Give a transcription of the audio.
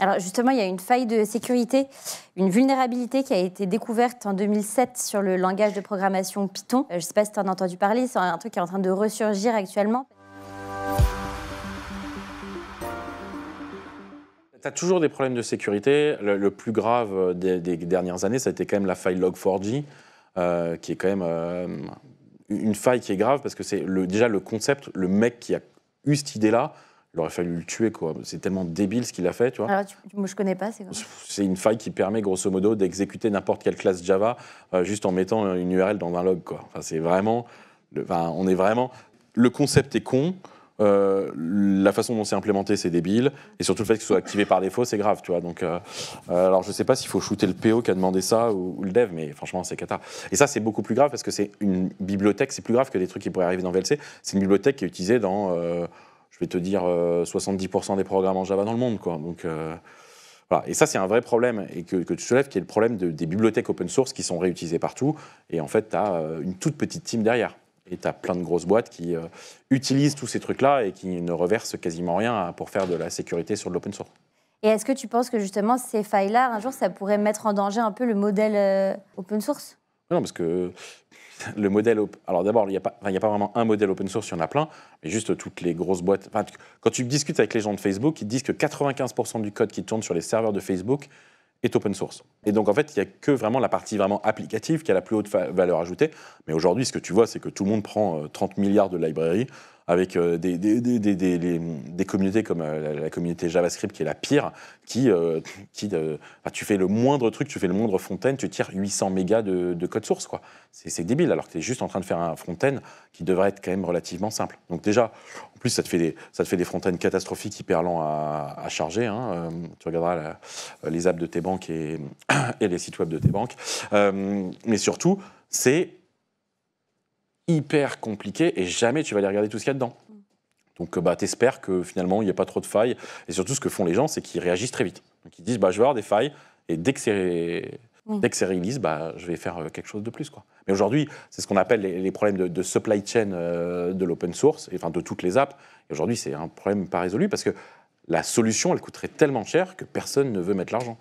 Alors justement, il y a une faille de sécurité, une vulnérabilité qui a été découverte en 2007 sur le langage de programmation Python. Je ne sais pas si tu en as entendu parler, c'est un truc qui est en train de ressurgir actuellement. Tu as toujours des problèmes de sécurité. Le plus grave des dernières années, ça a été quand même la faille Log4j, qui est quand même une faille qui est grave parce que c'est déjà le concept, le mec qui a eu cette idée-là, il aurait fallu le tuer, quoi. C'est tellement débile ce qu'il a fait, tu vois. Alors, moi, je connais pas, c'est quoi? C'est une faille qui permet, grosso modo, d'exécuter n'importe quelle classe Java juste en mettant une URL dans un log, quoi. Enfin, c'est vraiment... on est vraiment... Le concept est con, la façon dont c'est implémenté, c'est débile, et surtout le fait que ce soit activé par défaut, c'est grave, tu vois. Donc, alors, je sais pas s'il faut shooter le PO qui a demandé ça ou le dev, mais franchement, c'est cata. Et ça, c'est beaucoup plus grave parce que c'est une bibliothèque, c'est plus grave que des trucs qui pourraient arriver dans VLC. C'est une bibliothèque qui est utilisée dans... je vais te dire 70% des programmes en Java dans le monde, quoi. Donc, voilà. Et ça, c'est un vrai problème et que tu soulèves, qui est le problème des bibliothèques open source qui sont réutilisées partout. Et en fait, tu as une toute petite team derrière. Et tu as plein de grosses boîtes qui utilisent tous ces trucs-là et qui ne reversent quasiment rien pour faire de la sécurité sur de l'open source. Et est-ce que tu penses que justement, ces failles-là, un jour, ça pourrait mettre en danger un peu le modèle open source? Non, parce que le modèle... Alors d'abord, il n'y a pas vraiment un modèle open source, il y en a plein, mais juste toutes les grosses boîtes... Enfin, quand tu discutes avec les gens de Facebook, ils te disent que 95% du code qui tourne sur les serveurs de Facebook est open source. Et donc, en fait, il n'y a que vraiment la partie vraiment applicative qui a la plus haute valeur ajoutée. Mais aujourd'hui, ce que tu vois, c'est que tout le monde prend 30 milliards de librairies avec des communautés comme la communauté JavaScript qui est la pire, tu fais le moindre truc, tu fais le moindre front-end, tu tires 800 mégas de code source, quoi. C'est débile, alors que tu es juste en train de faire un front-end qui devrait être quand même relativement simple. Donc déjà, en plus, ça te fait des front-ends catastrophiques, hyper lents à charger. Hein. Tu regarderas les apps de tes banques et les sites web de tes banques. Mais surtout, c'est hyper compliqué et jamais tu vas aller regarder tout ce qu'il y a dedans. Donc t'espères que finalement il n'y a pas trop de failles. Et surtout, ce que font les gens, c'est qu'ils réagissent très vite. Donc ils disent je vais avoir des failles et dès que c'est release, je vais faire quelque chose de plus, quoi. Mais aujourd'hui, c'est ce qu'on appelle les problèmes de supply chain de l'open source, enfin de toutes les apps. Et aujourd'hui, c'est un problème pas résolu parce que la solution, elle coûterait tellement cher que personne ne veut mettre l'argent.